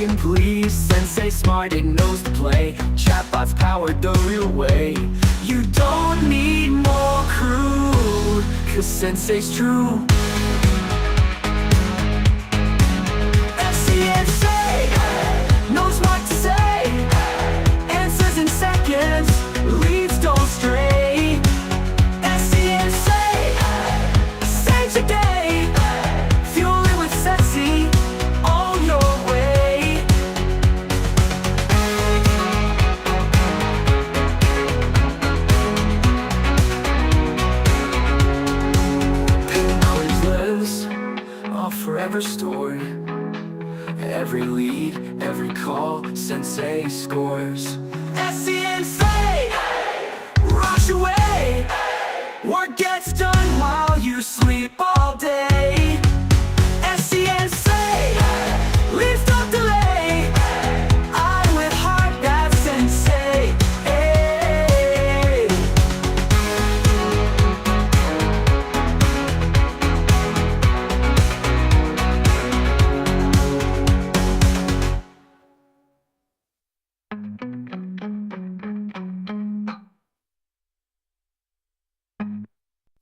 second, please. Sensei smart and knows the play. Chatbots powered the real way. You don't need more crew, cause Sensei's true. Sensei knows what to say. Answers in seconds, leads don't stray. Sensei saves your day. Fuel it with Sensei, all your way. Knowledge lives, all forever stored. Every lead, every call, Sensei scores. Sensei, rush away. Work gets done while you sleep all day. Sensei, leaves don't delay. I with heart, that's Sensei.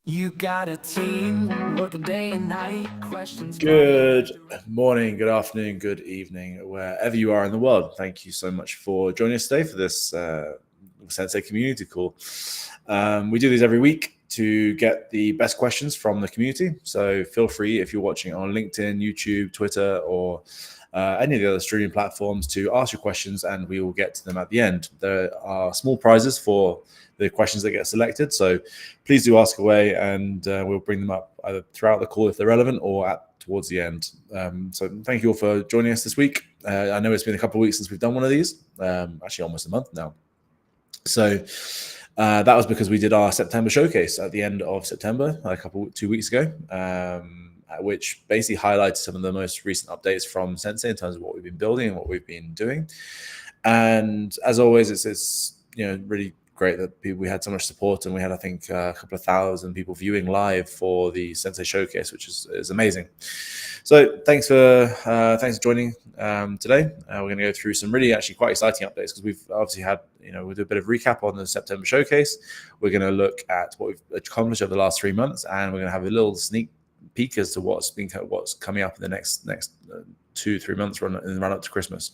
You got a team working day and night. Questions. Good morning, good afternoon, good evening, wherever you are in the world. Thank you so much for joining us today for this Sensay Community Call. We do these every week to get the best questions from the community. So feel free, if you're watching on LinkedIn, YouTube, Twitter, or any of the other streaming platforms, to ask your questions and we will get to them at the end. There are small prizes for the questions that get selected, so please do ask away and we'll bring them up either throughout the call if they're relevant or towards the end. So thank you all for joining us this week. I know it's been a couple of weeks since we've done one of these, actually almost a month now. So that was because we did our September showcase at the end of September, 2 weeks ago, which basically highlights some of the most recent updates from Sensay in terms of what we've been building and what we've been doing. And as always, it's really great that we had so much support, and we had, I think, a couple of thousand people viewing live for the Sensay showcase, which is amazing. So thanks for joining today. We're going to go through some really actually quite exciting updates, because we've obviously had, we'll do a bit of recap on the September showcase. We're going to look at what we've accomplished over the last 3 months, and we're going to have a little sneak peek as to what's coming up in the next 2-3 months in the run up to Christmas.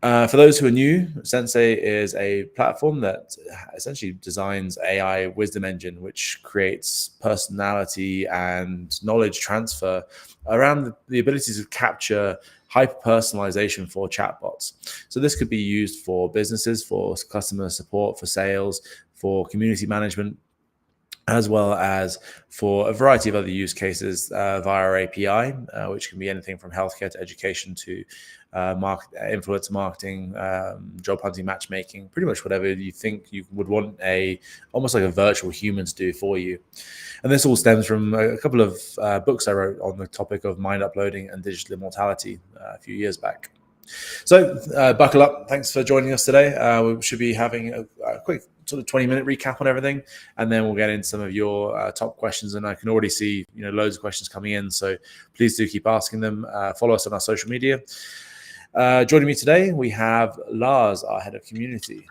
For those who are new, Sensay is a platform that essentially designs AI wisdom engine, which creates personality and knowledge transfer around the ability to capture hyper-personalization for chatbots. So this could be used for businesses, for customer support, for sales, for community management, as well as for a variety of other use cases via our API, which can be anything from healthcare to education to influencer marketing, job hunting, matchmaking, pretty much whatever you think you would want almost like a virtual human to do for you. And this all stems from a couple of books I wrote on the topic of mind uploading and digital immortality a few years back. So buckle up. Thanks for joining us today. We should be having a quick sort of 20-minute recap on everything, and then we'll get into some of your top questions. And I can already see loads of questions coming in, so please do keep asking them. Follow us on our social media. Joining me today, we have Lars, our head of community.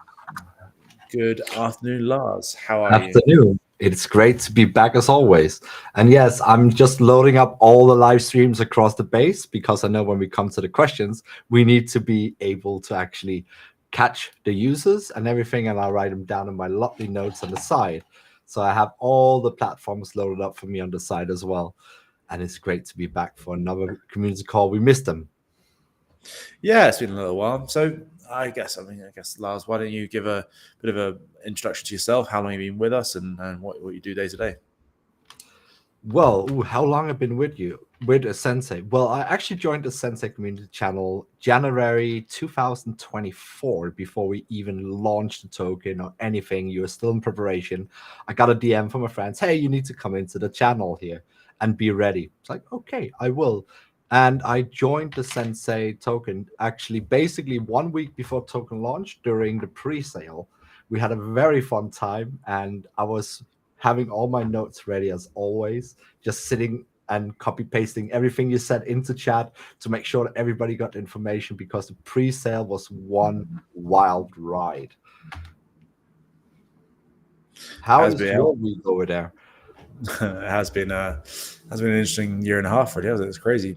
Good afternoon, Lars. How are you? Afternoon. It's great to be back as always. And yes, I'm just loading up all the live streams across the base, because I know when we come to the questions, we need to be able to actually catch the users and everything, and I'll write them down in my lovely notes on the side. So I have all the platforms loaded up for me on the side as well. And it's great to be back for another community call. We missed them. Yeah, it's been a little while. So I guess, Lars, why don't you give a bit of an introduction to yourself, how long you've been with us, and what you do day to day? Well, how long I've been with Sensay? Well, I actually joined the Sensay Community channel January 2024, before we even launched the token or anything. You were still in preparation. I got a DM from my friends, hey, you need to come into the channel here and be ready. It's like, okay, I will. And I joined the Sensay token actually basically 1 week before token launch during the pre-sale. We had a very fun time, and I was having all my notes ready as always, just sitting and copy pasting everything you said into chat to make sure that everybody got the information, because the pre-sale was one wild ride. How Has is been your week over there? it has been an interesting year and a half, really, hasn't it? It's crazy.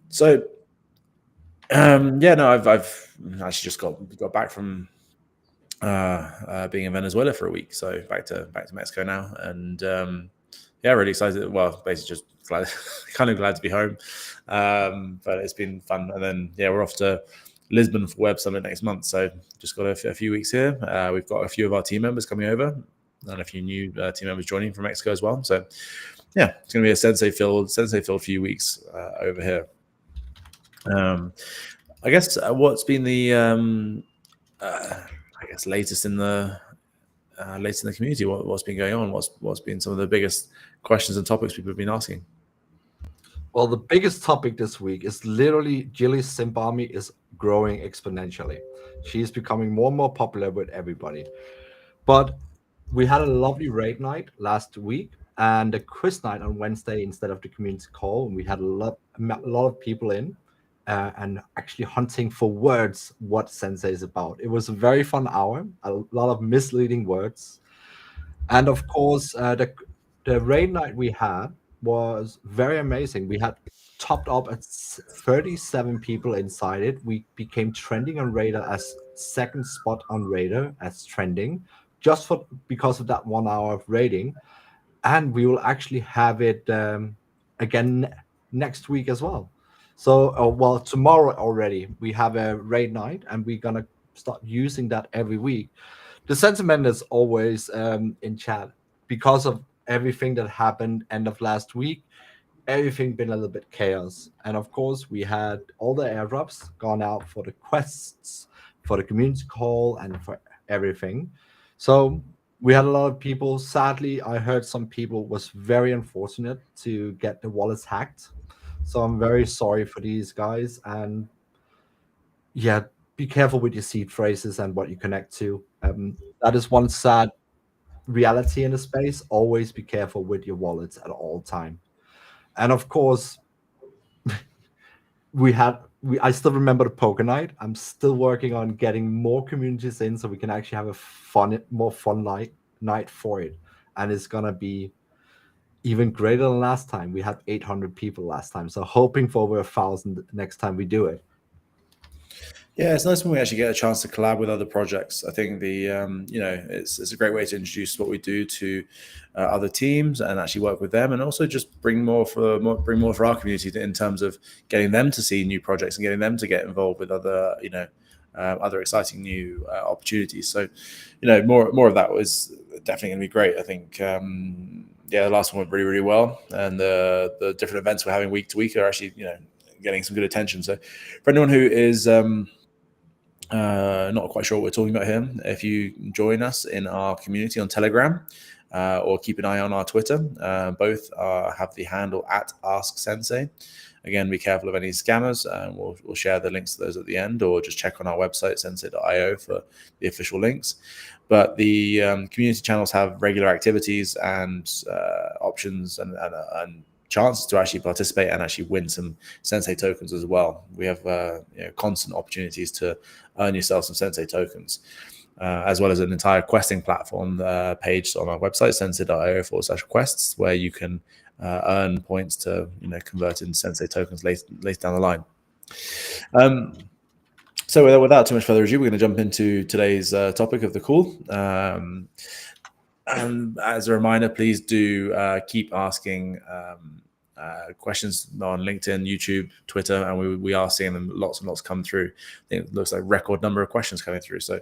So yeah, no, I've actually just got back from being in Venezuela for a week, so back to Mexico now, and yeah, really excited. Well, basically just glad, kind of glad to be home, but it's been fun. And then yeah, we're off to Lisbon for Web Summit next month, so just got a few weeks here. We've got a few of our team members coming over, and a few new team members joining from Mexico as well. So yeah, it's going to be a Sensay filled few weeks over here. I guess what's been the latest in the community? What's been going on? What's been some of the biggest questions and topics people have been asking? Well, the biggest topic this week is literally Jilly Simbami is growing exponentially. She is becoming more and more popular with everybody. But we had a lovely raid night last week and a quiz night on Wednesday instead of the community call. And we had a lot of people in and actually hunting for words what Sensay is about. It was a very fun hour, a lot of misleading words. And of course, the raid night we had was very amazing. We had topped up at 37 people inside it. We became trending on Radar as second spot on Radar as trending, just because of that 1 hour of raiding. And we will actually have it again next week as well. So, well, tomorrow already we have a raid night, and we're gonna start using that every week. The sentiment is always in chat because of everything that happened end of last week. Everything been a little bit chaos, and of course we had all the airdrops gone out for the quests, for the community call, and for everything. So we had a lot of people. Sadly, I heard some people was very unfortunate to get the wallets hacked. So I'm very sorry for these guys, and yeah, be careful with your seed phrases and what you connect to. That is one sad reality in the space. Always be careful with your wallets at all time. And of course, I still remember the poker night. I'm still working on getting more communities in so we can actually have a more fun night for it. And it's gonna be even greater than last time. We had 800 people last time, so hoping for over 1,000 next time we do it. Yeah, it's nice when we actually get a chance to collab with other projects. I think it's a great way to introduce what we do to other teams and actually work with them, and also just bring more for our community in terms of getting them to see new projects and getting them to get involved with other other exciting new opportunities. So more of that was definitely going to be great. I think the last one went really, really well, and the different events we're having week to week are actually getting some good attention. So for anyone who is not quite sure what we're talking about here, if you join us in our community on Telegram or keep an eye on our Twitter, both have the handle @AskSensay. Again, be careful of any scammers, and we'll share the links to those at the end, or just check on our website, sensay.io, for the official links. But the community channels have regular activities and options and chances to actually participate and actually win some Sensay tokens as well. We have constant opportunities to earn yourself some Sensay tokens, as well as an entire questing platform page on our website, sensay.io/quests, where you can earn points to convert into Sensay tokens later down the line. So without too much further ado, we're going to jump into today's topic of the call. And as a reminder, please do keep asking questions on LinkedIn, YouTube, Twitter, and we are seeing them lots and lots come through. I think it looks like a record number of questions coming through, so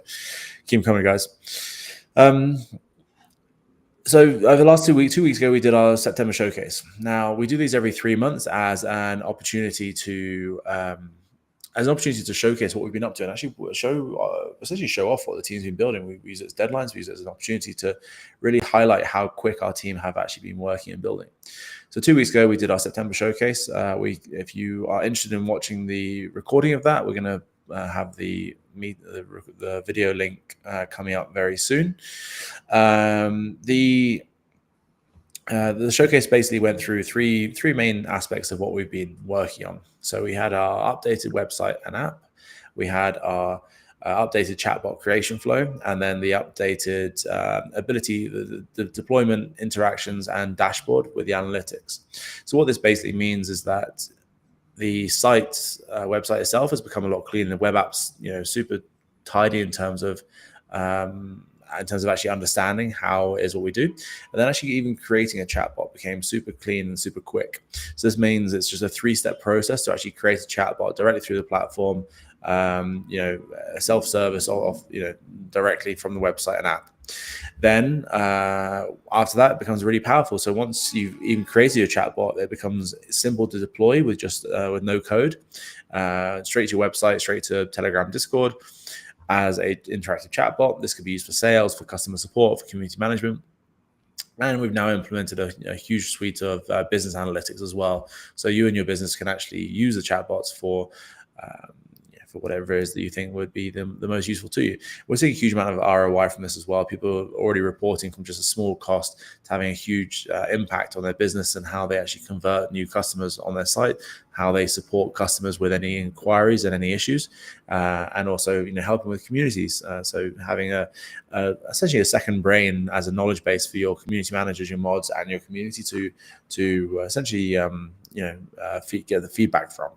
keep them coming, guys. So over the last 2 weeks ago, we did our September showcase. Now we do these every 3 months as an opportunity to showcase what we've been up to and actually essentially show off what the team's been building. We use it as deadlines. We use it as an opportunity to really highlight how quick our team have actually been working and building. So 2 weeks ago, we did our September showcase. If you are interested in watching the recording of that, we're going to have the video link coming up very soon. The showcase basically went through three main aspects of what we've been working on. So we had our updated website and app, we had our updated chatbot creation flow, and then the updated ability, the deployment, interactions, and dashboard with the analytics. So what this basically means is that the website itself has become a lot cleaner. The web app's super tidy in terms of actually understanding how it is what we do. And then actually even creating a chatbot became super clean and super quick. So this means it's just a 3-step process to actually create a chatbot directly through the platform, a self-service directly from the website and app. Then after that, it becomes really powerful. So once you've even created your chatbot, it becomes simple to deploy with just with no code, straight to your website, straight to Telegram, Discord, as a interactive chatbot. This could be used for sales, for customer support, for community management. And we've now implemented a huge suite of business analytics as well. So you and your business can actually use the chatbots for whatever it is that you think would be the most useful to you. We're seeing a huge amount of ROI from this as well. People are already reporting from just a small cost to having a huge impact on their business and how they actually convert new customers on their site, how they support customers with any inquiries and any issues, and also helping with communities. So having essentially a second brain as a knowledge base for your community managers, your mods, and your community to essentially get the feedback from.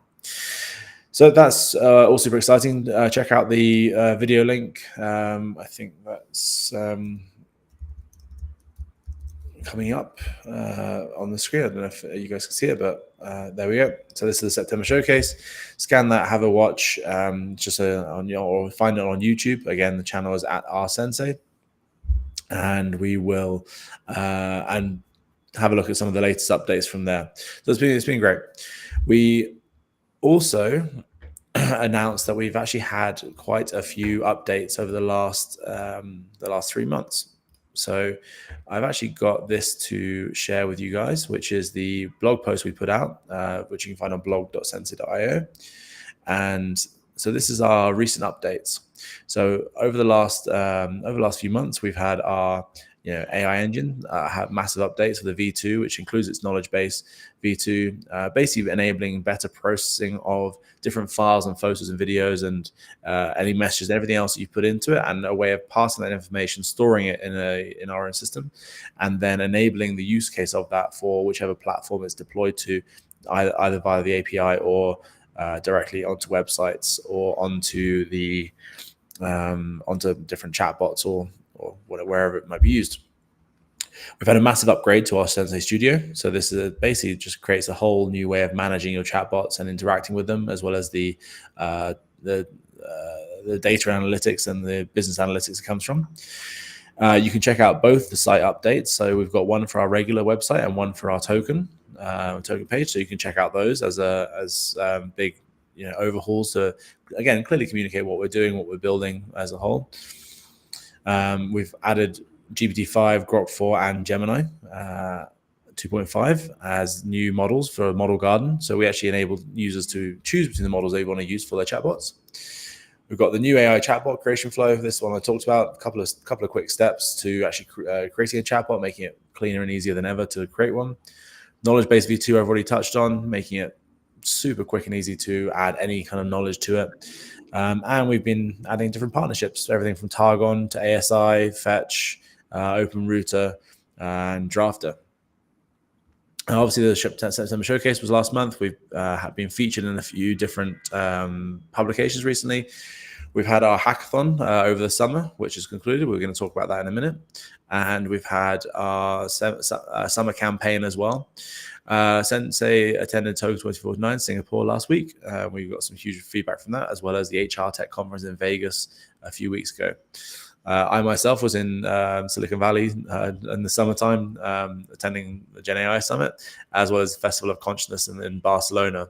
So that's all super exciting. Check out the video link. I think that's coming up on the screen. I don't know if you guys can see it, but there we go. So this is the September showcase. Scan that, have a watch, or find it on YouTube. Again, the channel is at @Sensay, and we will and have a look at some of the latest updates from there. So it's been great. We also announced that we've actually had quite a few updates over the last 3 months. So I've actually got this to share with you guys, which is the blog post we put out, which you can find on blog.sensay.io. And so this is our recent updates. So over the last few months, we've had our AI engine have massive updates for the V2, which includes its knowledge base V2, basically enabling better processing of different files and photos and videos and any messages, everything else that you put into it, and a way of passing that information, storing it in our own system, and then enabling the use case of that for whichever platform it's deployed to, either via the API or directly onto websites or onto different chatbots or wherever it might be used. We've had a massive upgrade to our Sensay Studio. So this is basically just creates a whole new way of managing your chatbots and interacting with them, as well as the data analytics and the business analytics it comes from. You can check out both the site updates. So we've got one for our regular website and one for our token page. So you can check out those as big overhauls to, again, clearly communicate what we're doing, what we're building as a whole. We've added GPT-5, Grok 4, and Gemini 2.5 as new models for Model Garden. So we actually enable users to choose between the models they want to use for their chatbots. We've got the new AI chatbot creation flow. This one I talked about, a couple of quick steps to actually creating a chatbot, making it cleaner and easier than ever to create one. Knowledge base V2 I've already touched on, making it super quick and easy to add any kind of knowledge to it. And we've been adding different partnerships, everything from Targon to ASI, Fetch, OpenRouter, and Drafter. And obviously, the September Showcase was last month. We've been featured in a few different publications recently. We've had our hackathon over the summer, which is concluded. We're going to talk about that in a minute. And we've had our summer campaign as well. Sensay attended Token 2049 Singapore last week. We got some huge feedback from that, as well as the HR Tech Conference in Vegas a few weeks ago. I myself was in Silicon Valley in the summertime, attending the Gen AI Summit, as well as the Festival of Consciousness in Barcelona.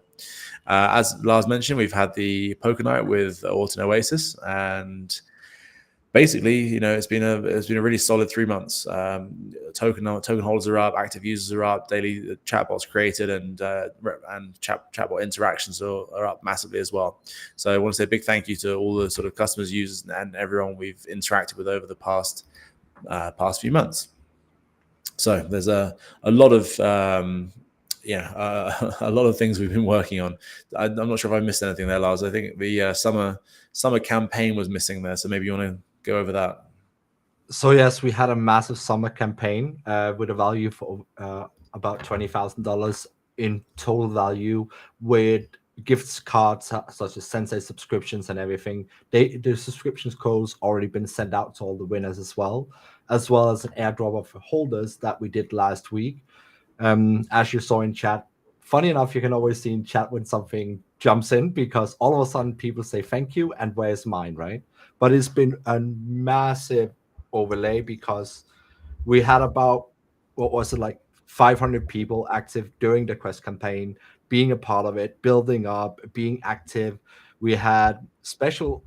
As Lars mentioned, we've had the poker night with Autumn Oasis, and basically, it's been a really solid 3 months. Token holders are up, active users are up, daily chatbots created, and chatbot interactions are up massively as well. So I want to say a big thank you to all the sort of customers, users, and everyone we've interacted with over the past few months. So there's a lot of a lot of things we've been working on. I'm not sure if I missed anything there, Lars. I think the summer campaign was missing there, so maybe you want to go over that. So yes, we had a massive summer campaign with a value for about $20,000 in total value, with gift cards such as Sensei subscriptions and everything. The subscriptions codes already been sent out to all the winners as well as an airdrop of holders that we did last week. As you saw in chat, funny enough, you can always see in chat when something jumps in, because all of a sudden people say thank you and where's mine, right? But it's been a massive overlay, because we had about, what was it, like 500 people active during the quest campaign, being a part of it, building up, being active. We had special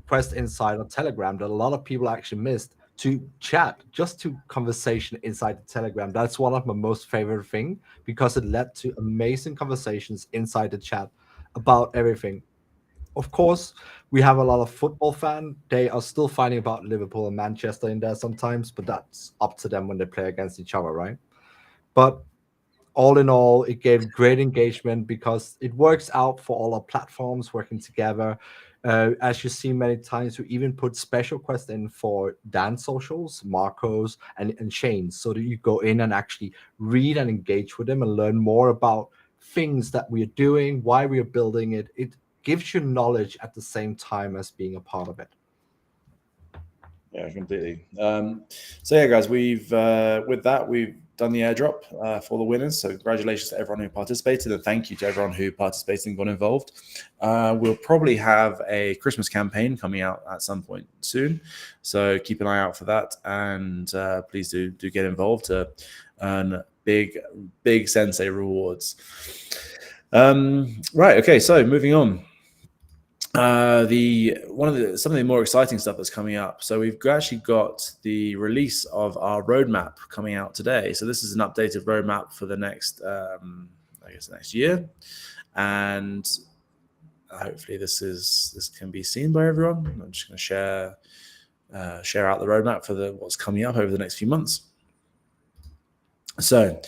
quest inside on Telegram that a lot of people actually missed, to chat, just to conversation inside the Telegram. That's one of my most favorite thing, because it led to amazing conversations inside the chat about everything. Of course, we have a lot of football fan. They are still fighting about Liverpool and Manchester in there sometimes, but that's up to them when they play against each other, right? But all in all, it gave great engagement, because it works out for all our platforms working together. As you see many times, we even put special quests in for Dan's socials, Marco's, and Shane's, so that you go in and actually read and engage with them and learn more about things that we are doing, why we are building it. It gives you knowledge at the same time as being a part of it. Yeah, completely. So yeah, guys, we've with that we've done the airdrop for the winners. So congratulations to everyone who participated, and thank you to everyone who participated and got involved. We'll probably have a Christmas campaign coming out at some point soon, so keep an eye out for that. And please do get involved to earn big Sensei rewards. Right. Okay. So moving on. Some of the more exciting stuff that's coming up. So we've actually got the release of our roadmap coming out today. So this is an updated roadmap for the next, next year, and hopefully this can be seen by everyone. I'm just going to share out the roadmap for what's coming up over the next few months. So,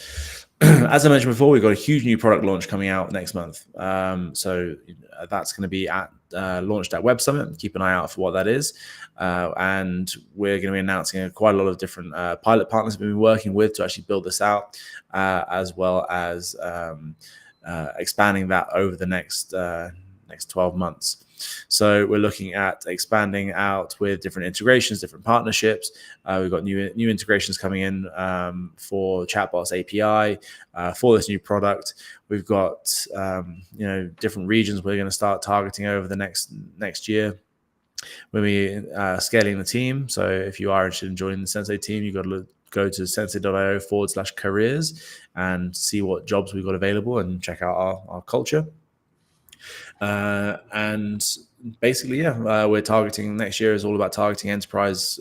as I mentioned before, we've got a huge new product launch coming out next month. So that's going to be launched at Web Summit. Keep an eye out for what that is. And we're going to be announcing quite a lot of different pilot partners we've been working with to actually build this out, as well as expanding that over the next 12 months. So we're looking at expanding out with different integrations, different partnerships. We've got new integrations coming in for Chatbot's API for this new product. We've got different regions we're going to start targeting over the next year. When we scaling the team. So if you are interested in joining the Sensei team, you've got to go to sensei.io/careers and see what jobs we've got available and check out our culture. And basically, we're targeting next year is all about targeting enterprise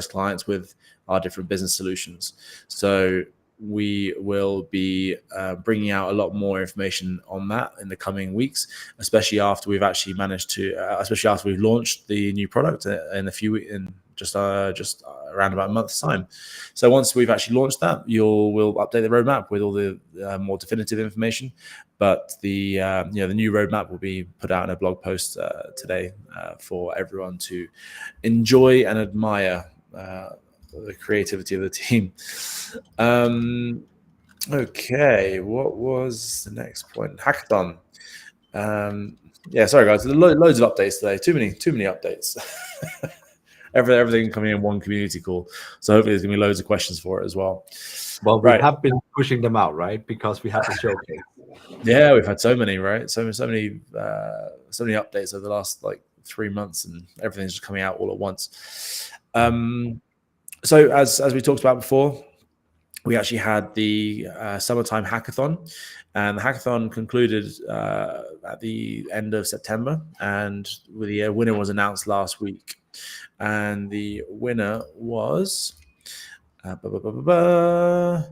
clients with our different business solutions. So we will be bringing out a lot more information on that in the coming weeks, especially after we've actually especially after we've launched the new product in just around about a month's time. So once we've actually launched that, we'll update the roadmap with all the more definitive information. But the new roadmap will be put out in a blog post today for everyone to enjoy and admire the creativity of the team. Okay, what was the next point? Hackathon. Sorry guys, loads of updates today. Too many updates. Everything coming in one community call. So hopefully there's gonna be loads of questions for it as well. Well, we have been pushing them out, right? Because we have to showcase. Yeah, we've had so many, right? So many updates over the last 3 months, and everything's just coming out all at once. So as we talked about before, we actually had the summertime hackathon, and the hackathon concluded at the end of September, and the winner was announced last week. And the winner was Heronov.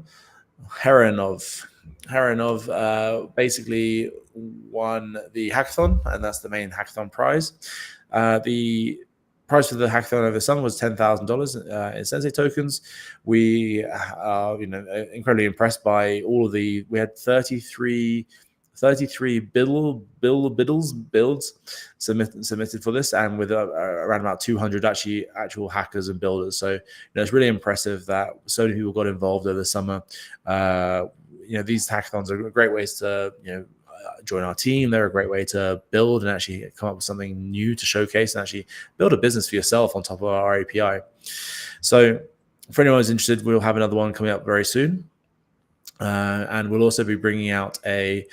Heronov basically won the hackathon, and that's the main hackathon prize. The price for the hackathon over the summer was $10,000 in Sensay tokens. We are, incredibly impressed by all of we had 33 builds submitted for this, and with around about 200 actual hackers and builders. So it's really impressive that so many people got involved over the summer. These hackathons are great ways to join our team. They're a great way to build and actually come up with something new to showcase and actually build a business for yourself on top of our API. So for anyone who's interested, we'll have another one coming up very soon. And we'll also be bringing out a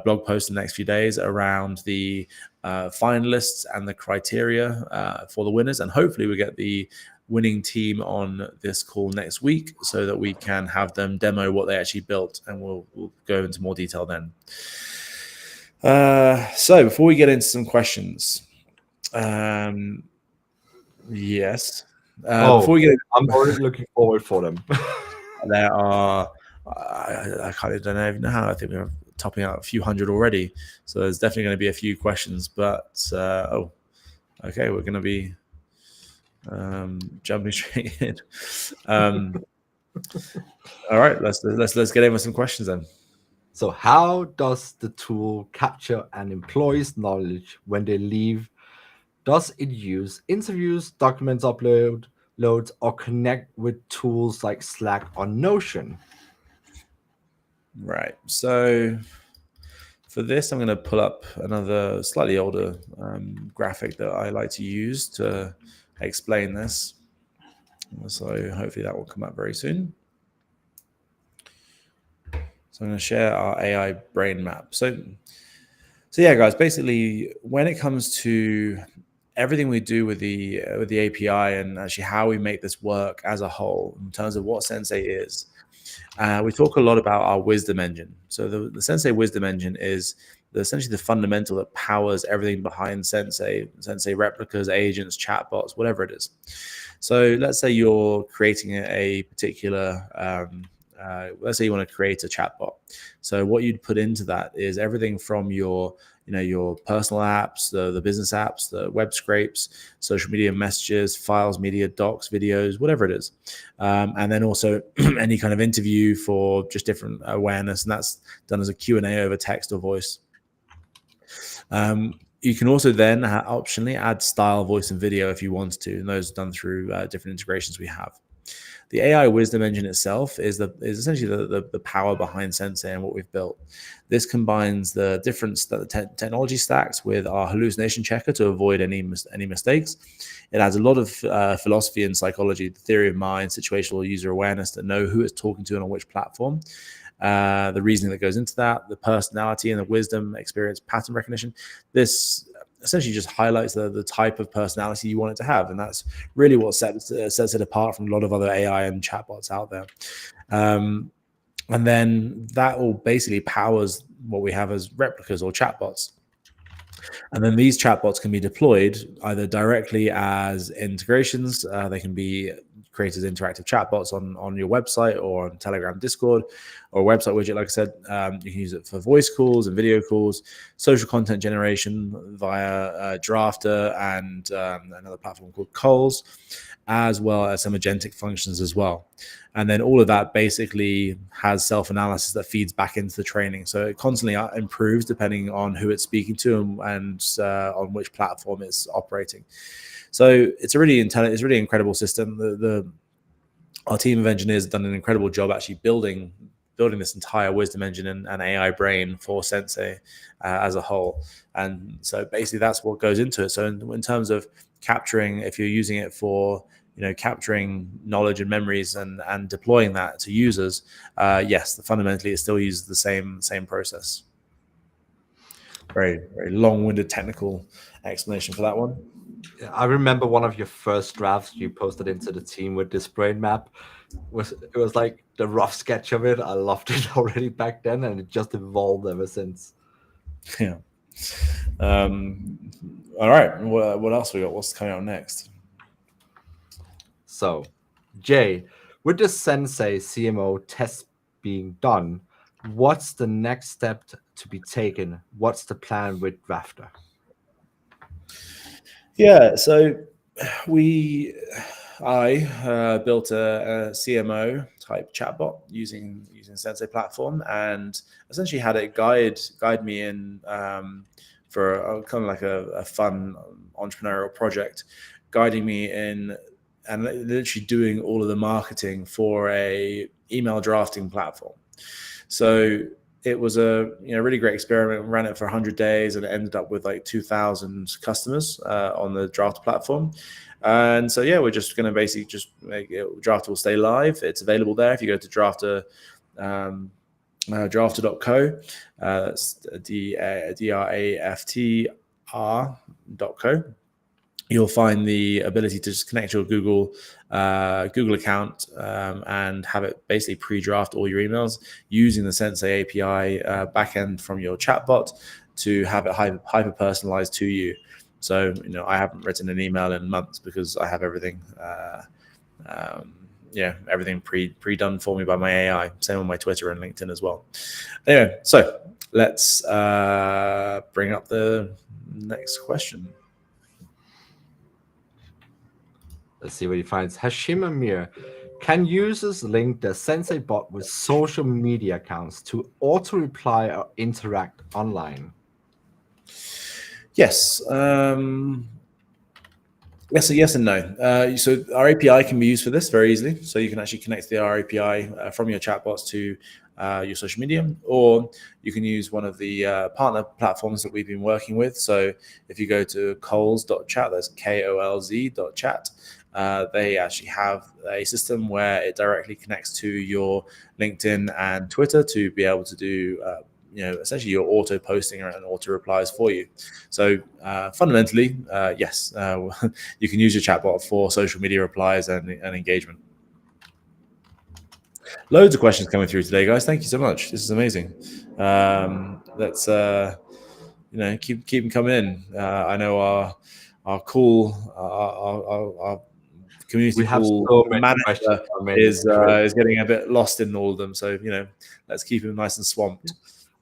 blog post in the next few days around the finalists and the criteria for the winners. And hopefully we get the winning team on this call next week so that we can have them demo what they actually built, and we'll go into more detail then. So before we get into some questions, yes. Before we get, I'm already looking forward for them. There are, I don't even know how. I think we're topping out a few hundred already, so there's definitely going to be a few questions. But okay, we're going to be jumping straight in. All right, let's get in with some questions then. So how does the tool capture an employee's knowledge when they leave? Does it use interviews, documents loads, or connect with tools like Slack or Notion? Right. So for this, I'm going to pull up another slightly older graphic that I like to use to explain this. So hopefully that will come up very soon. So I'm going to share our AI brain map. So yeah, guys, basically when it comes to everything we do with the API and actually how we make this work as a whole in terms of what Sensay is, we talk a lot about our wisdom engine. So the Sensay wisdom engine is essentially the fundamental that powers everything behind Sensay replicas, agents, chatbots, whatever it is. So let's say you're creating a particular let's say you want to create a chatbot. So what you'd put into that is everything from your personal apps, the business apps, the web scrapes, social media messages, files, media, docs, videos, whatever it is. And then also any kind of interview for just different awareness. And that's done as a Q&A over text or voice. You can also then optionally add style, voice, and video if you want to. And those are done through different integrations we have. The AI wisdom engine itself is essentially the power behind Sensay and what we've built. This combines the different technology stacks with our hallucination checker to avoid any mistakes. It adds a lot of philosophy and psychology, the theory of mind, situational user awareness to know who it's talking to and on which platform. The reasoning that goes into that, the personality and the wisdom, experience, pattern recognition. This essentially just highlights the type of personality you want it to have, and that's really what sets it apart from a lot of other AI and chatbots out there. And then that all basically powers what we have as replicas or chatbots. And then these chatbots can be deployed either directly as integrations. They can be created as interactive chatbots on your website or on Telegram, Discord, or a website widget. Like I said, you can use it for voice calls and video calls, social content generation via Drafter and another platform called Coles, as well as some agentic functions as well. And then all of that basically has self-analysis that feeds back into the training. So it constantly improves depending on who it's speaking to and on which platform it's operating. So it's a really incredible system. Our team of engineers have done an incredible job actually building this entire wisdom engine and AI brain for Sensay as a whole. And so basically that's what goes into it. So in terms of capturing, if you're using it for capturing knowledge and memories and deploying that to users, yes, fundamentally it still uses the same process. Very, very long-winded technical explanation for that one. I remember one of your first drafts you posted into the team with this brain map. It was like the rough sketch of it. I loved it already back then, and it just evolved ever since. Yeah. All right. What else we got? What's coming out next? So, Jay, with the Sensay CMO test being done, what's the next step to be taken? What's the plan with Drafter? Yeah, so I built a CMO type chatbot using Sensay platform, and essentially had it guide me in for kind of like a fun entrepreneurial project, guiding me in and literally doing all of the marketing for a email drafting platform. So it was a really great experiment. We ran it for 100 days, and it ended up with like 2,000 customers on the draft platform. And so we're just going to basically just make it, Drafter will stay live. It's available there if you go to Drafter. Drafter.co. That's DRAFTR.co. You'll find the ability to just connect your Google account and have it basically pre-draft all your emails using the Sensay API backend from your chatbot to have it hyper personalized to you. So I haven't written an email in months because I have everything everything pre-done for me by my AI. Same on my Twitter and LinkedIn as well. Anyway, so let's bring up the next question. Let's see what he finds. Hashim Amir, can users link their Sensay bot with social media accounts to auto-reply or interact online? Yes. Yes and no. So our API can be used for this very easily. So you can actually connect the R API from your chatbots to your social media, or you can use one of the partner platforms that we've been working with. So if you go to kolz.chat, that's KOLZ.chat, they actually have a system where it directly connects to your LinkedIn and Twitter to be able to do essentially your auto posting and auto replies for you. So fundamentally, yes, you can use your chatbot for social media replies and engagement. Loads of questions coming through today, guys. Thank you so much. This is amazing. Let's keep them coming in. I know our community call manager is getting a bit lost in all of them. So let's keep him nice and swamped.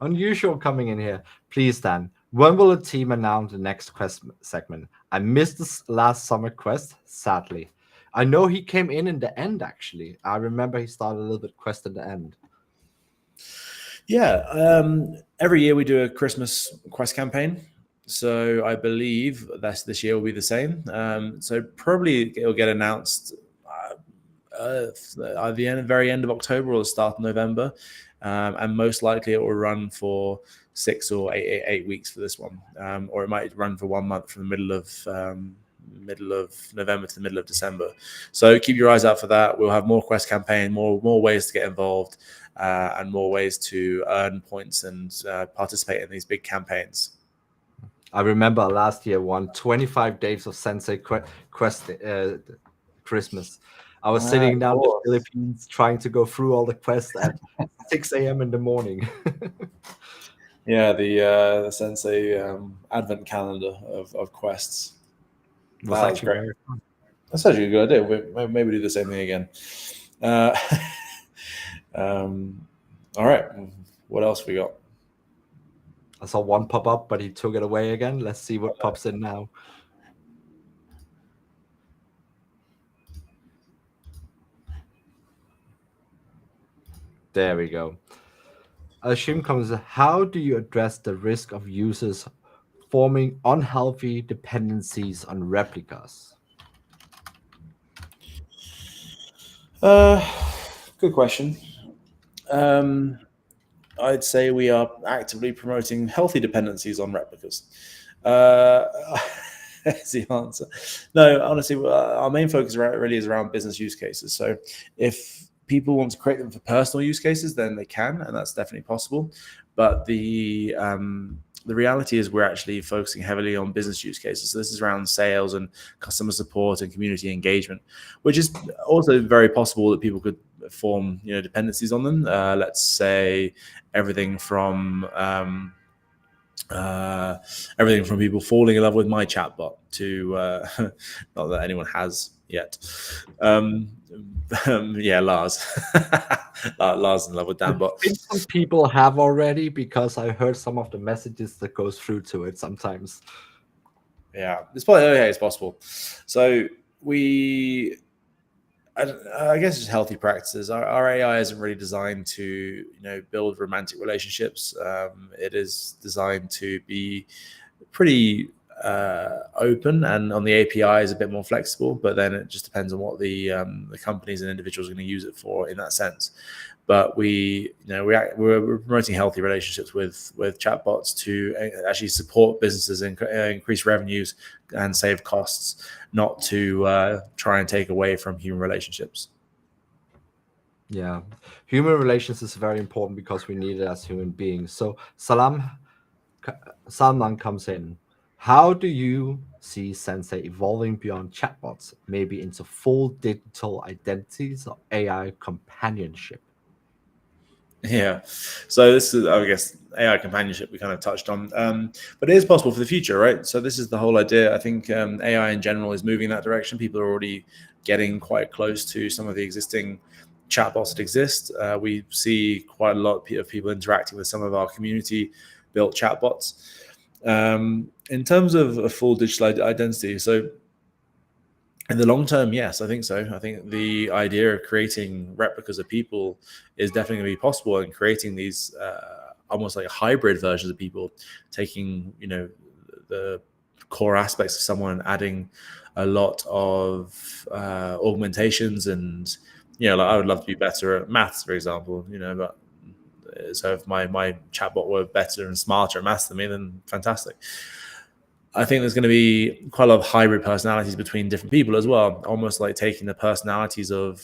Unusual coming in here. Please, Dan, when will the team announce the next quest segment? I missed this last summer quest, sadly. I know he came in the end, actually. I remember he started a little bit quest at the end. Yeah. Every year we do a Christmas quest campaign. So I believe this year will be the same. So probably it'll get announced at the very end of October or the start of November. And most likely it will run for 6 or 8 weeks for this one, or it might run for 1 month from the middle of November to the middle of December. So keep your eyes out for that. We'll have more quest campaign, more ways to get involved, and more ways to earn points and participate in these big campaigns. I remember last year, 25 days of Sensay quest Christmas. I was sitting down in the Philippines trying to go through all the quests at 6 a.m. in the morning. Yeah, the Sensay advent calendar of quests. That's great. That's actually a good idea. Maybe do the same thing again. All right. What else we got? I saw one pop up, but he took it away again. Let's see what pops in now. There we go. Ashim comes, how do you address the risk of users forming unhealthy dependencies on replicas? Good question. I'd say we are actively promoting healthy dependencies on replicas. That's the answer. No, honestly, our main focus really is around business use cases. So if people want to create them for personal use cases, then they can, and that's definitely possible. But the reality is we're actually focusing heavily on business use cases. So this is around sales and customer support and community engagement, which is also very possible that people could form dependencies on them. Let's say everything from people falling in love with my chatbot to not that anyone has yet. Yeah, Lars. Lars in love with Dan bot. Some people have already, because I heard some of the messages that goes through to it sometimes. Yeah, it's probably okay. It's possible. So I guess it's healthy practices. Our AI isn't really designed to, build romantic relationships. It is designed to be pretty open, and on the API is a bit more flexible. But then it just depends on what the companies and individuals are going to use it for in that sense. But we're promoting healthy relationships with chatbots to actually support businesses and increase revenues and save costs, not to try and take away from human relationships. Yeah, human relations is very important because we need it as human beings. So Salman comes in. How do you see Sensei evolving beyond chatbots, maybe into full digital identities or AI companionship? Yeah, so this is, I guess, AI companionship we kind of touched on, but it is possible for the future, right? So this is the whole idea. I think AI in general is moving in that direction. People are already getting quite close to some of the existing chatbots that exist. We see quite a lot of people interacting with some of our community-built chatbots. In terms of a full digital identity, so in the long term, yes, I think so. I think the idea of creating replicas of people is definitely going to be possible, and creating these almost like hybrid versions of people, taking the core aspects of someone and adding a lot of augmentations. And like I would love to be better at maths, for example. But so if my chatbot were better and smarter at maths than me, then fantastic. I think there's going to be quite a lot of hybrid personalities between different people as well, almost like taking the personalities of,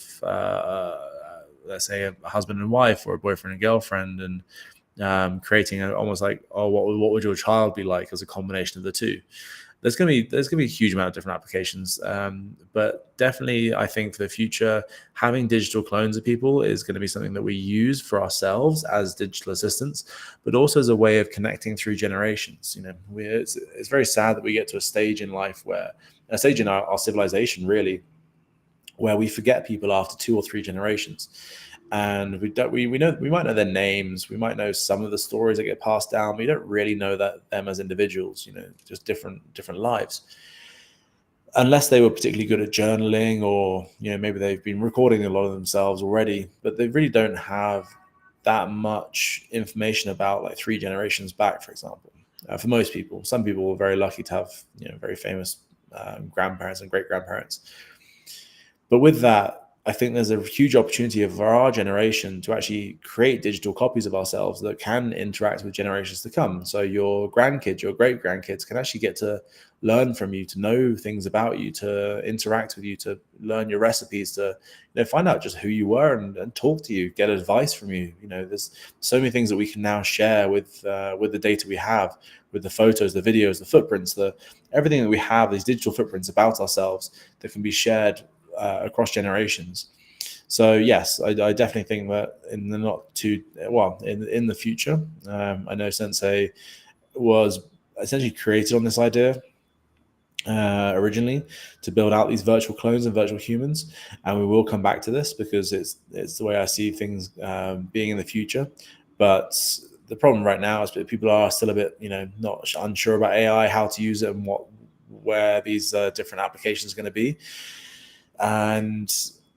let's say, a husband and wife or a boyfriend and girlfriend, and creating almost like, what would your child be like as a combination of the two? There's going to be a huge amount of different applications, but definitely I think for the future, having digital clones of people is going to be something that we use for ourselves as digital assistants, but also as a way of connecting through generations. It's very sad that we get to a stage in life a stage in our civilization really, where we forget people after 2 or 3 generations. And we might know their names, we might know some of the stories that get passed down, but we don't really know them as individuals, just different lives. Unless they were particularly good at journaling, or maybe they've been recording a lot of themselves already, but they really don't have that much information about like 3 generations back, for example. For most people, some people were very lucky to have very famous grandparents and great grandparents. But with that, I think there's a huge opportunity for our generation to actually create digital copies of ourselves that can interact with generations to come. So your grandkids, your great grandkids can actually get to learn from you, to know things about you, to interact with you, to learn your recipes, to find out just who you were, and talk to you, get advice from you. There's so many things that we can now share with the data we have, with the photos, the videos, the footprints, everything that we have, these digital footprints about ourselves that can be shared across generations. So yes, I definitely think that in the future, I know Sensei was essentially created on this idea originally, to build out these virtual clones and virtual humans, and we will come back to this because it's the way I see things being in the future. But the problem right now is that people are still a bit not unsure about AI, how to use it, and where these different applications are going to be. And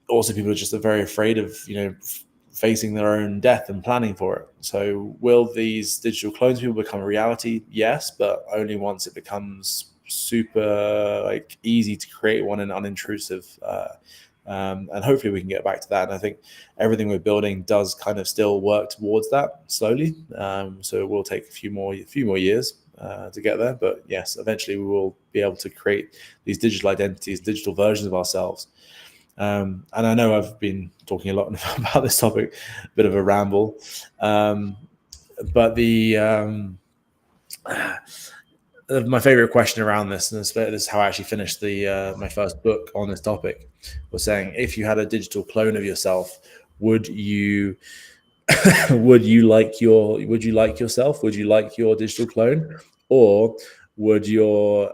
also people are just very afraid of facing their own death and planning for it. So will these digital clones people become a reality? Yes, but only once it becomes super easy to create one and unintrusive, and hopefully we can get back to that. And I think everything we're building does kind of still work towards that slowly, so it will take a few more years to get there. But yes, eventually we will be able to create these digital identities, digital versions of ourselves. And I know I've been talking a lot about this topic, a bit of a ramble, but my favorite question around this, and this is how I actually finished my first book on this topic, was saying, if you had a digital clone of yourself, would you like yourself? Would you like your digital clone, or would your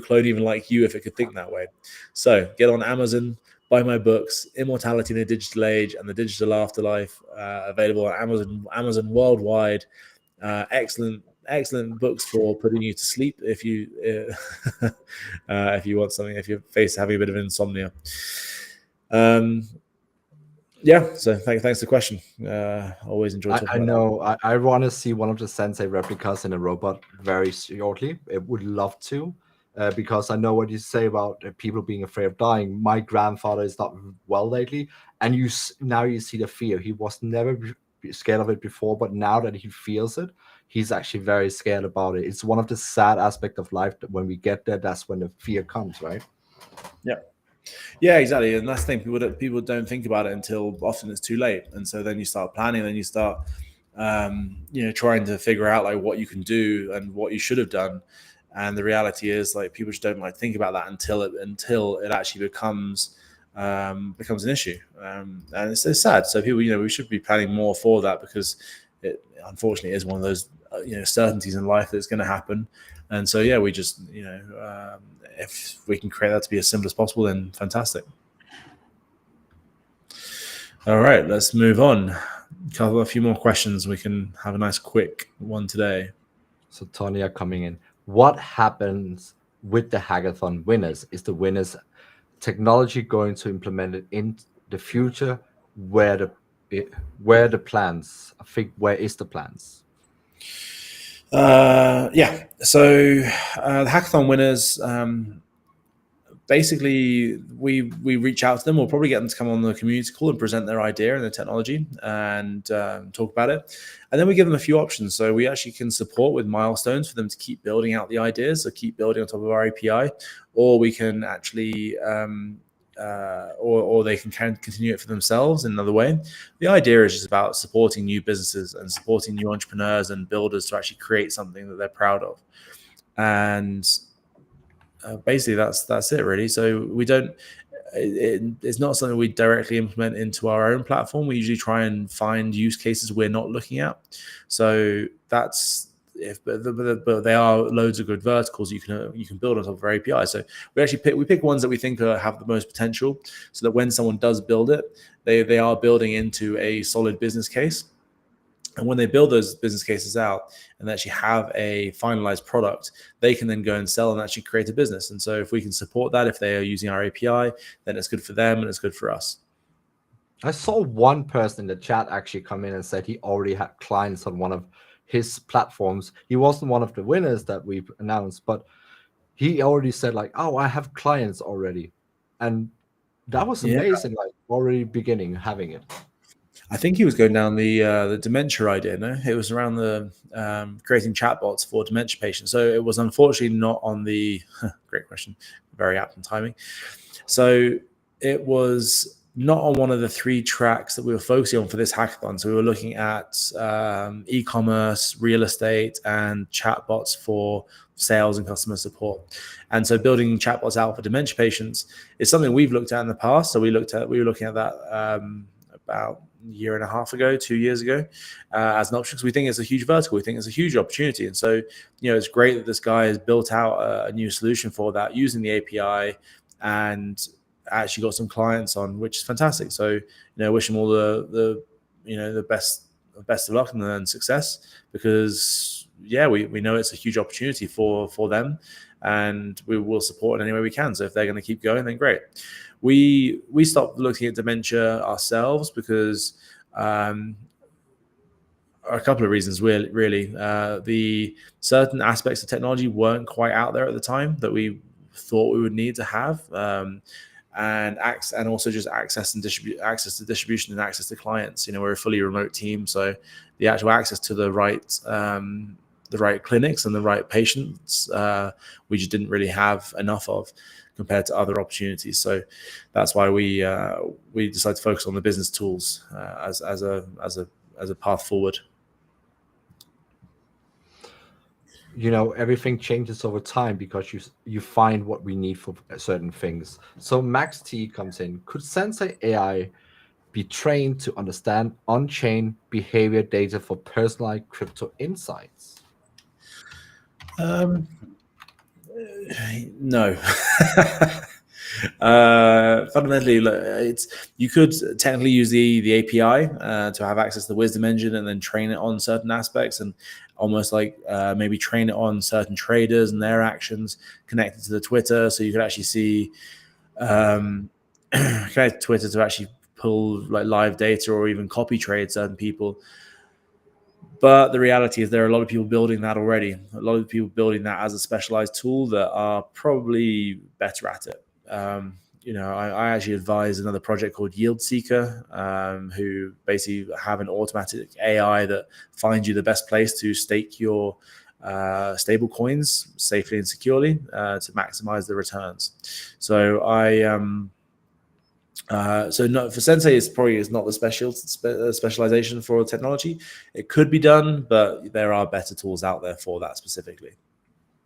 clone even like you if it could think that way? So get on Amazon, buy my books, Immortality in the Digital Age and the Digital Afterlife, available on Amazon worldwide. Excellent excellent books for putting you to sleep if you if you want something, if you're having a bit of insomnia. Yeah, so thanks for the question. Always enjoy talking I about know. I want to see one of the Sensei replicas in a robot very shortly. I would love to, because I know what you say about people being afraid of dying. My grandfather is not well lately, and now you see the fear. He was never scared of it before, but now that he feels it, he's actually very scared about it. It's one of the sad aspects of life that when we get there, that's when the fear comes, right? Yeah. Yeah, exactly. And that's the thing. People don't think about it until often it's too late. And so then you start planning, then you start, trying to figure out like what you can do and what you should have done. And the reality is like people just don't like think about that until it actually becomes an issue. And it's sad. So people, we should be planning more for that, because it unfortunately is one of those certainties in life that's going to happen. And so we just if we can create that to be as simple as possible, then fantastic. All right, let's move on. Cover a few more questions. We can have a nice quick one today. So Tonya coming in. What happens with the hackathon winners? Is the winners technology going to implement it in the future? Where the plans? I think where is the plans? So the hackathon winners, basically we reach out to them. We'll probably get them to come on the community call and present their idea and the technology and talk about it, and then we give them a few options. So we actually can support with milestones for them to keep building out the ideas, or keep building on top of our API, or we can actually or they can continue it for themselves in another way. The idea is just about supporting new businesses and supporting new entrepreneurs and builders to actually create something that they're proud of. And basically that's it really. So we don't, it's not something we directly implement into our own platform. We usually try and find use cases we're not looking at. So that's but they are loads of good verticals you can build on top of our API. So we pick ones that we think have the most potential, so that when someone does build it, they are building into a solid business case. And when they build those business cases out and they actually have a finalized product, they can then go and sell and actually create a business. And so if we can support that, if they are using our API, then it's good for them and it's good for us. I saw one person in the chat actually come in and said he already had clients on one of his platforms. He wasn't one of the winners that we announced, but he already said like, "Oh, I have clients already," and that was amazing. Yeah. Like already beginning having it. I think he was going down the dementia idea. No, it was around the creating chatbots for dementia patients. So it was unfortunately not on the great question, very apt in timing. So it was not on one of the 3 tracks that we were focusing on for this hackathon. So we were looking at e-commerce, real estate, and chatbots for sales and customer support. And so building chatbots out for dementia patients is something we've looked at in the past. So we were looking at that about a year and a half ago, 2 years ago, as an option, because we think it's a huge vertical. We think it's a huge opportunity. And so, it's great that this guy has built out a new solution for that using the API and actually got some clients on, which is fantastic. So, wish him all the best of luck and success, because we know it's a huge opportunity for them, and we will support in any way we can. So if they're going to keep going, then great. We stopped looking at dementia ourselves because a couple of reasons, really. The certain aspects of technology weren't quite out there at the time that we thought we would need to have, and also just access to distribution and access to clients. We're a fully remote team, so the actual access to the right clinics and the right patients, we just didn't really have enough of compared to other opportunities. So that's why we decided to focus on the business tools as a path forward. Everything changes over time because you find what we need for certain things. So Max T comes in. Could Sensay AI be trained to understand on-chain behavior data for personalized crypto insights? No. Fundamentally, you could technically use the API to have access to the wisdom engine and then train it on certain aspects, and almost like maybe train it on certain traders and their actions connected to the Twitter, so you could actually see connect Twitter to actually pull like live data or even copy trade certain people. But the reality is there are a lot of people building that already. A lot of people building that as a specialized tool that are probably better at it. I actually advise another project called Yield Seeker, who basically have an automatic AI that finds you the best place to stake your stable coins safely and securely to maximize the returns. So for Sensei, it's not the specialization for technology. It could be done, but there are better tools out there for that specifically.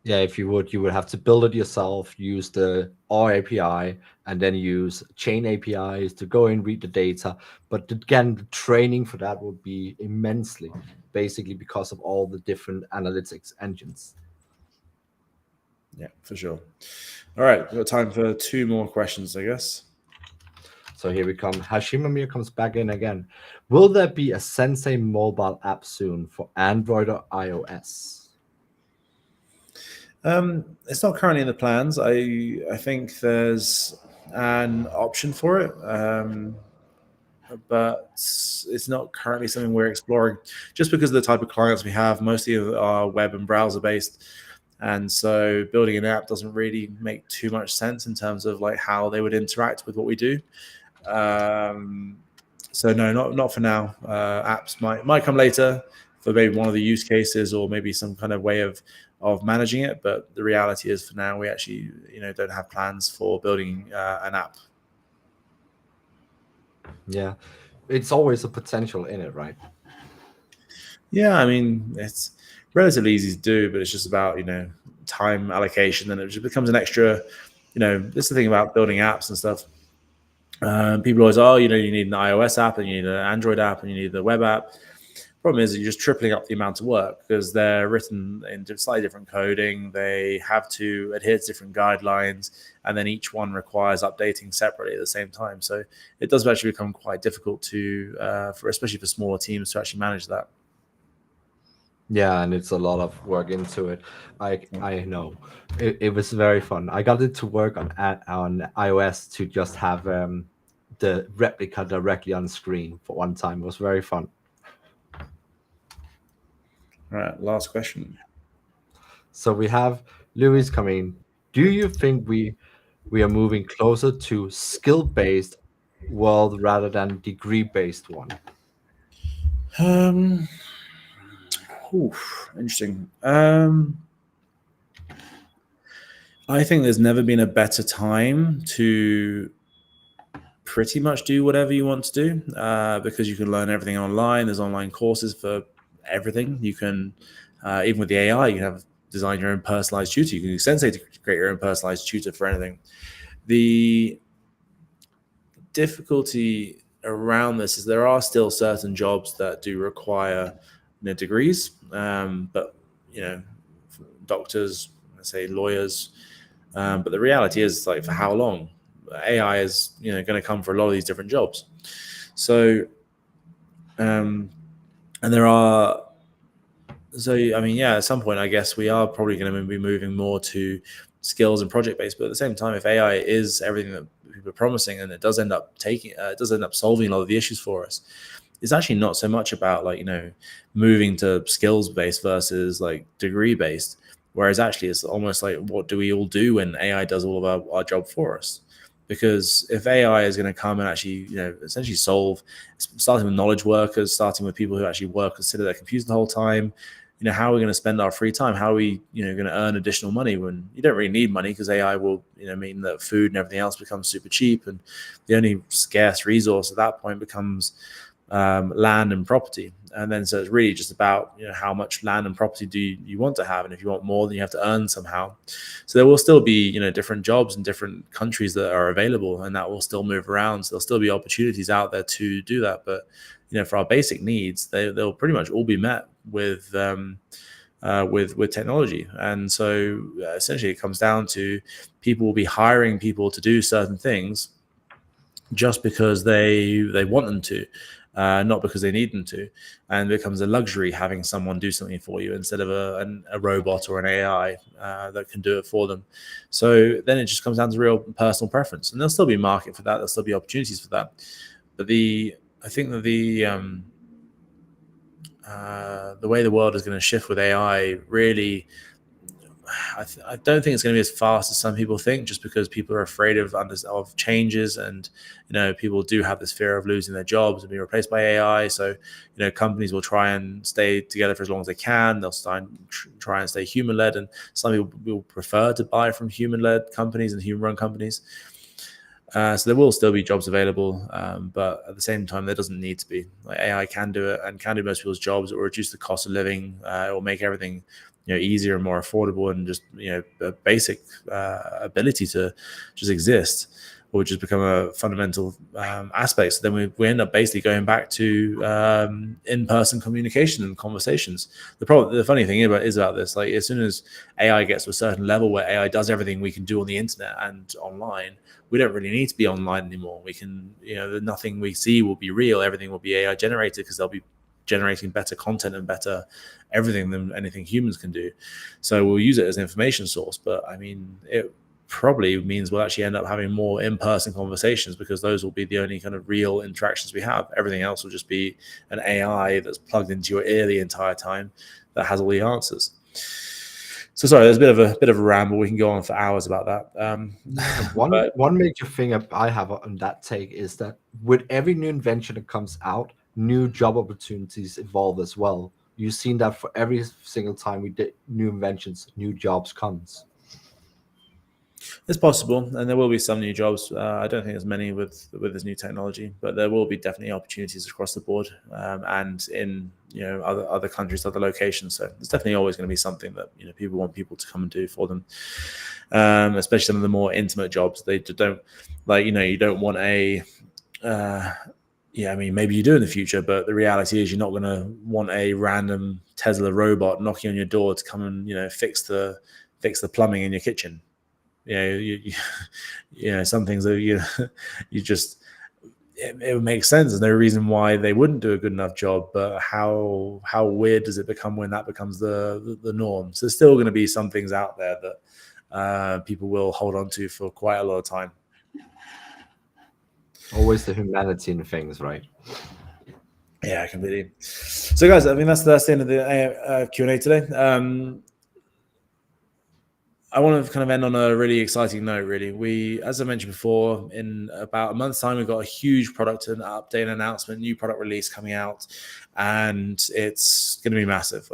Yeah, if you would have to build it yourself, use the OR API, and then use chain APIs to go and read the data. But again, the training for that would be immensely, basically because of all the different analytics engines. Yeah, for sure. All right, we've got time for 2 more questions, I guess. So here we come. Hashimamir comes back in again. Will there be a Sensei mobile app soon for Android or iOS? It's not currently in the plans. I think there's an option for it, but it's not currently something we're exploring, just because of the type of clients we have. Mostly are web and browser based, and so building an app doesn't really make too much sense in terms of like how they would interact with what we do. So no, not for now. Apps might come later for maybe one of the use cases or maybe some kind of way of managing it. But the reality is, for now, we actually don't have plans for building an app. Yeah, it's always a potential in it, right? Yeah, I mean, it's relatively easy to do, but it's just about time allocation, and it just becomes an extra. This is the thing about building apps and stuff. People always, you need an iOS app and you need an Android app and you need the web app. Problem is that you're just tripling up the amount of work because they're written in slightly different coding. They have to adhere to different guidelines, and then each one requires updating separately at the same time. So it does actually become quite difficult especially for smaller teams, to actually manage that. Yeah, and it's a lot of work into it. I know it was very fun. I got it to work on iOS to just have the replica directly on screen for one time. It was very fun. All right, last question. So we have Louis coming. Do you think we are moving closer to skill-based world rather than degree-based one? Interesting. I think there's never been a better time to pretty much do whatever you want to do because you can learn everything online. There's online courses for everything. You can, even with the AI, you can have design your own personalized tutor. You can use Sensei to create your own personalized tutor for anything. The difficulty around this is there are still certain jobs that do require degrees, but doctors, let's say lawyers, but the reality is, like, for how long? AI is going to come for a lot of these different jobs. So and there are, so I mean, yeah, at some point I guess we are probably going to be moving more to skills and project based. But at the same time, if AI is everything that people are promising, and it does end up solving a lot of the issues for us, it's actually not so much about moving to skills based versus like degree based. Whereas actually it's almost like, what do we all do when AI does all of our job for us? Because if AI is going to come and actually, essentially solve, starting with knowledge workers, starting with people who actually work and sit at their computers the whole time, how are we going to spend our free time? How are we, going to earn additional money when you don't really need money, because AI will, mean that food and everything else becomes super cheap, and the only scarce resource at that point becomes land and property. And then so it's really just about how much land and property do you want to have, and if you want more, then you have to earn somehow. So there will still be different jobs in different countries that are available, and that will still move around. So there'll still be opportunities out there to do that. But for our basic needs, they'll pretty much all be met with with technology. And so essentially it comes down to people will be hiring people to do certain things just because they want them to, not because they need them to. And it becomes a luxury having someone do something for you instead of a robot or an AI that can do it for them. So then it just comes down to real personal preference. And there'll still be a market for that. There'll still be opportunities for that. But I think that the way the world is going to shift with AI really, I don't think it's going to be as fast as some people think, just because people are afraid of changes, and people do have this fear of losing their jobs and being replaced by AI. So companies will try and stay together for as long as they can. They'll try and stay human-led, and some people will prefer to buy from human-led companies and human-run companies. So there will still be jobs available, but at the same time, there doesn't need to be. Like, AI can do it and can do most people's jobs. It will reduce the cost of living. It will make everything easier and more affordable, and just a basic ability to just exist will just become a fundamental aspect. So then we end up basically going back to in-person communication and conversations. The funny thing is about this, like, as soon as AI gets to a certain level where AI does everything we can do on the internet and online, we don't really need to be online anymore. We can, nothing we see will be real. Everything will be AI generated, because they'll be generating better content and better everything than anything humans can do. So we'll use it as an information source. But I mean, it probably means we'll actually end up having more in-person conversations, because those will be the only kind of real interactions we have. Everything else will just be an AI that's plugged into your ear the entire time that has all the answers. So sorry, there's a bit of a ramble. We can go on for hours about that. One major thing I have on that take is that with every new invention that comes out, new job opportunities evolve as well. You've seen that for every single time we did new inventions, new jobs comes. It's possible, and there will be some new jobs. I don't think there's many with this new technology, but there will be definitely opportunities across the board, and in other countries, other locations. So there's definitely always going to be something that people want people to come and do for them, especially some of the more intimate jobs. They don't you don't want a I mean, maybe you do in the future, but the reality is you're not going to want a random Tesla robot knocking on your door to come and fix the plumbing in your kitchen. Some things that you just, it would make sense. There's no reason why they wouldn't do a good enough job, but how weird does it become when that becomes the norm? So there's still going to be some things out there that people will hold on to for quite a lot of time. Always the humanity in things, right? Yeah, completely. So guys, I mean, that's the end of the Q&A today. I want to kind of end on a really exciting note, really. We, as I mentioned before, in about a month's time, we've got a huge product and update and announcement, new product release coming out, and it's going to be massive.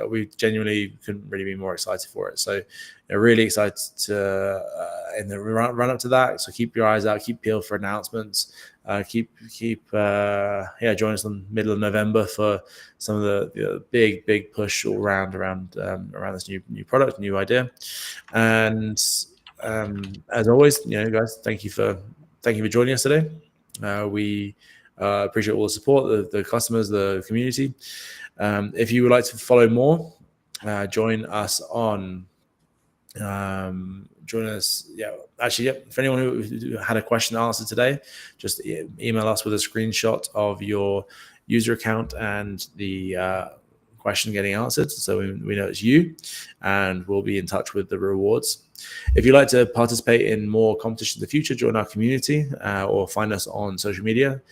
We genuinely couldn't really be more excited for it. So really excited to, in the run up to that. So keep your eyes out, keep peeled for announcements. Join us in the middle of November for some of the big push all around this new product, new idea. And as always, guys, thank you for joining us today. We appreciate all the support, the customers, the community. If you would like to follow more, join us on. For anyone who had a question answered today, just email us with a screenshot of your user account and the question getting answered, so we know it's you, and we'll be in touch with the rewards. If you'd like to participate in more competitions in the future, join our community or find us on social media.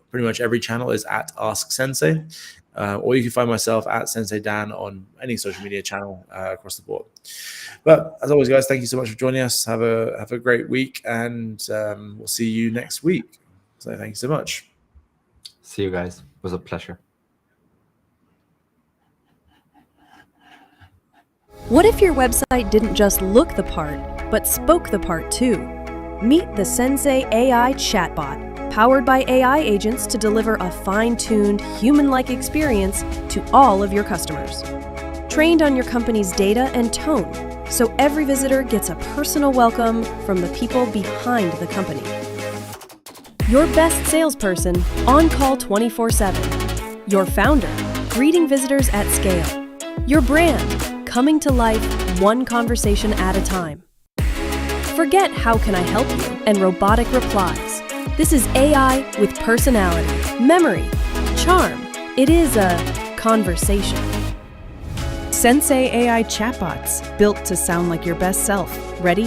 Pretty much every channel is at Ask Sensay, or you can find myself at Sensay Dan on any social media channel across the board. But as always, guys, thank you so much for joining us. Have a great week, and we'll see you next week. So thank you so much. See you guys. It was a pleasure. What if your website didn't just look the part, but spoke the part too? Meet the Sensay AI chatbot, powered by AI agents to deliver a fine-tuned, human-like experience to all of your customers. Trained on your company's data and tone, so every visitor gets a personal welcome from the people behind the company. Your best salesperson, on call 24/7. Your founder, greeting visitors at scale. Your brand, coming to life one conversation at a time. Forget "how can I help you" and robotic replies. This is AI with personality, memory, charm. It is a conversation. Sensay AI chatbots, built to sound like your best self. Ready?